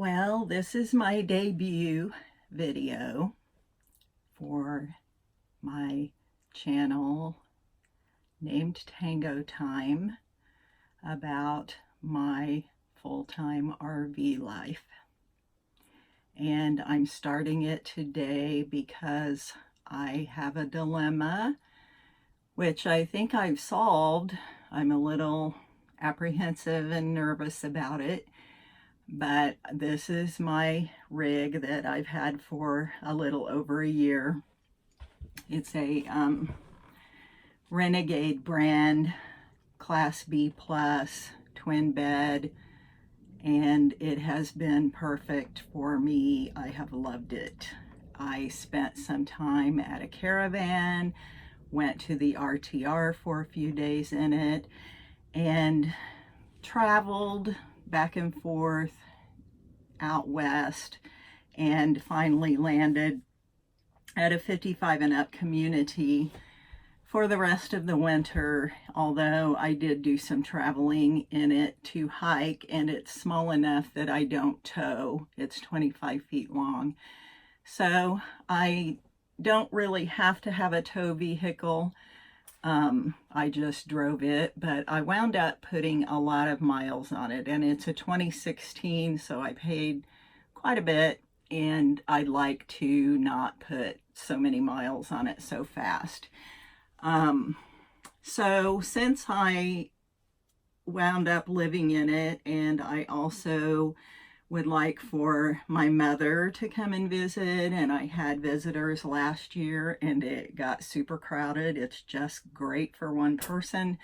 Well, this is my debut video for my channel named TangoTime about my full-time RV life. And I'm starting it today because I have a dilemma, which I think I've solved. I'm a little apprehensive and nervous about it. But this is my rig that I've had for a little over a year. It's a Renegade brand, Class B plus, twin bed, and it has been perfect for me. I have loved it. I spent some time at a caravan, went to the RTR for a few days in it, and traveled back and forth out west, and finally landed at a 55 and up community for the rest of the winter, although I did do some traveling in it to hike, and it's small enough that I don't tow. It's 25 feet long. So I don't really have to have a tow vehicle. I just drove it, but I wound up putting a lot of miles on it, and it's a 2016, so I paid quite a bit, and I'd like to not put so many miles on it so fast. So since I wound up living in it, and I also would like for my mother to come and visit, and I had visitors last year and it got super crowded. It's just great for one person,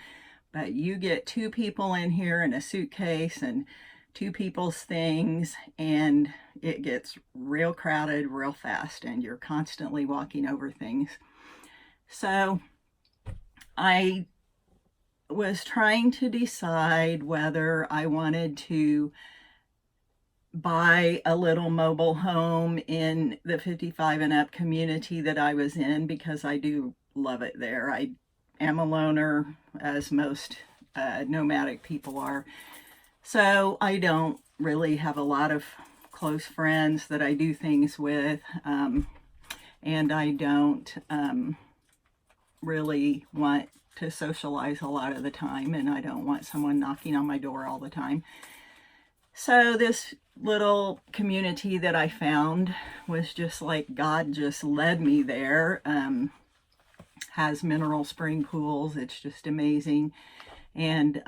but you get two people in here and a suitcase and two people's things, and it gets real crowded real fast, and you're constantly walking over things. So I was trying to decide whether I wanted to buy a little mobile home in the 55 and up community that I was in, because I do love it there. I am a loner, as most nomadic people are. So I don't really have a lot of close friends that I do things with, and I don't really want to socialize a lot of the time, and I don't want someone knocking on my door all the time. So this little community that I found was just like God just led me there. Has mineral spring pools. It's just amazing. And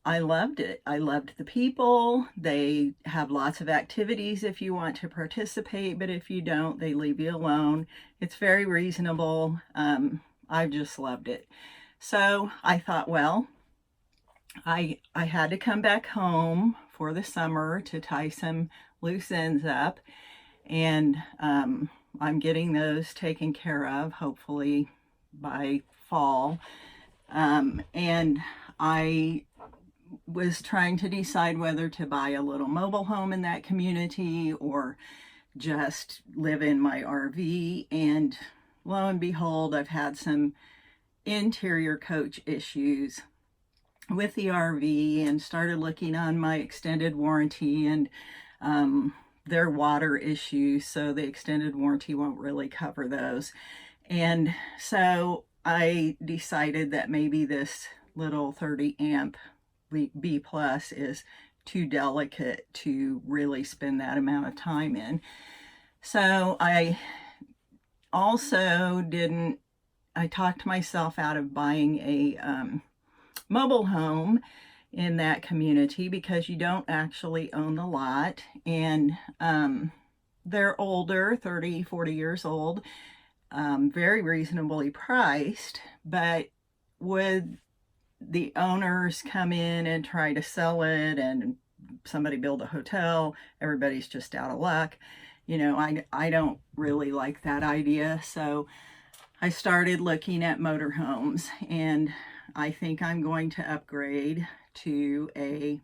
I loved it. I loved the people. They have lots of activities if you want to participate, but if you don't, they leave you alone. It's very reasonable. I just loved it. So I thought, well, I had to come back home for the summer to tie some loose ends up, and I'm getting those taken care of, hopefully by fall. And I was trying to decide whether to buy a little mobile home in that community or just live in my RV, and lo and behold, I've had some interior coach issues with the RV, and started looking on my extended warranty and their water issues, so the extended warranty won't really cover those. And so I decided that maybe this little 30 amp B plus is too delicate to really spend that amount of time in. So I also I talked myself out of buying a mobile home in that community, because you don't actually own the lot, and they're older, 30, 40 years old, very reasonably priced, but would the owners come in and try to sell it and somebody build a hotel, everybody's just out of luck. You know, I don't really like that idea. So I started looking at motorhomes, and I think I'm going to upgrade to a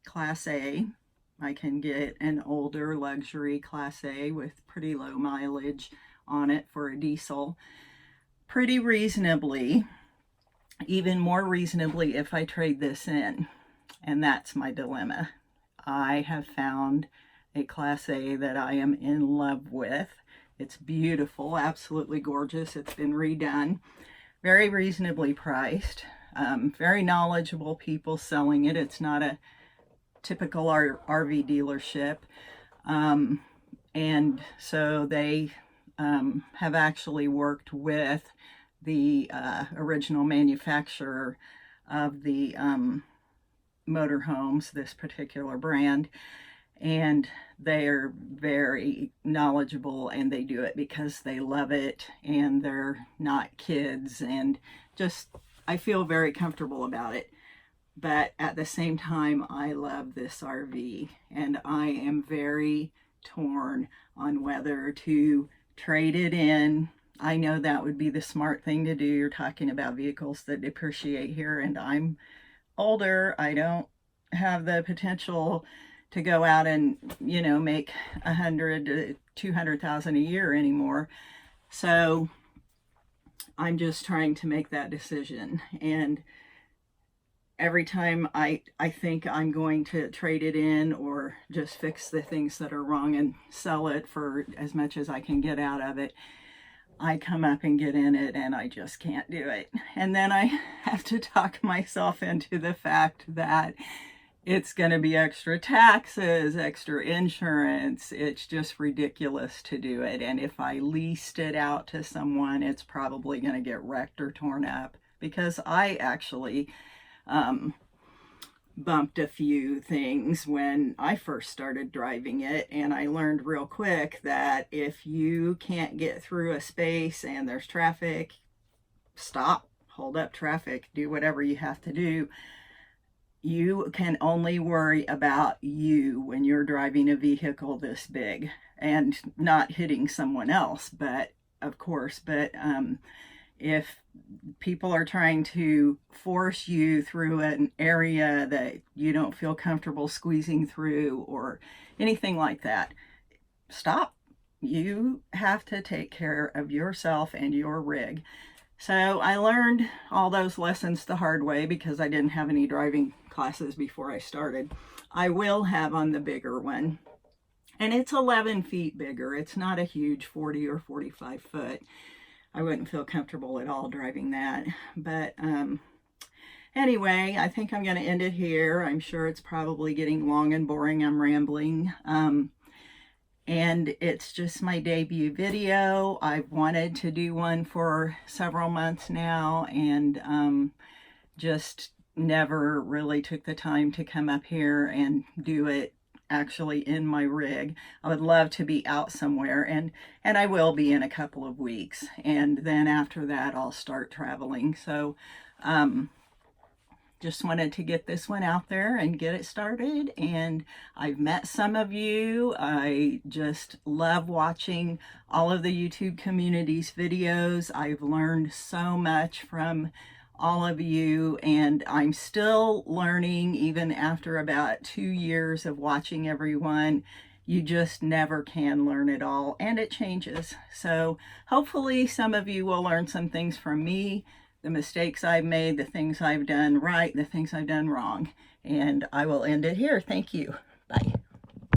Class A. I can get an older luxury Class A with pretty low mileage on it for a diesel pretty reasonably, even more reasonably if I trade this in. And that's my dilemma. I have found a Class A that I am in love with. It's beautiful, absolutely gorgeous. It's been redone, very reasonably priced, very knowledgeable people selling it. It's not a typical RV dealership. And so they have actually worked with the original manufacturer of the motorhomes, this particular brand, and they are very knowledgeable, and they do it because they love it and they're not kids, and just I feel very comfortable about it. But at the same time, I love this RV, and I am very torn on whether to trade it in. I know that would be the smart thing to do. You're talking about vehicles that depreciate here, and I'm older. I don't have the potential to go out and, you know, make 100 to 200,000 a year anymore. So I'm just trying to make that decision. And every time I think I'm going to trade it in or just fix the things that are wrong and sell it for as much as I can get out of it, I come up and get in it and I just can't do it. And then I have to talk myself into the fact that it's going to be extra taxes, extra insurance. It's just ridiculous to do it. And if I leased it out to someone, it's probably going to get wrecked or torn up, because I actually bumped a few things when I first started driving it, and I learned real quick that if you can't get through a space and there's traffic, stop, hold up traffic, do whatever you have to do. You can only worry about you when you're driving a vehicle this big, and not hitting someone else, but of course, but if people are trying to force you through an area that you don't feel comfortable squeezing through or anything like that, stop. You have to take care of yourself and your rig. So I learned all those lessons the hard way because I didn't have any driving classes before I started. I will have on the bigger one, and it's 11 feet bigger. It's not a huge 40 or 45 foot. I wouldn't feel comfortable at all driving that. But anyway, I think I'm going to end it here. I'm sure it's probably getting long and boring. I'm rambling. And it's just my debut video. I've wanted to do one for several months now, and just never really took the time to come up here and do it actually in my rig. I would love to be out somewhere, and I will be in a couple of weeks, and then after that I'll start traveling. So just wanted to get this one out there and get it started. And I've met some of you. I just love watching all of the YouTube community's videos. I've learned so much from all of you, and I'm still learning even after about 2 years of watching everyone. You just never can learn it all, and it changes. So hopefully some of you will learn some things from me, the mistakes I've made, the things I've done right, the things I've done wrong. And I will end it here. Thank you. Bye.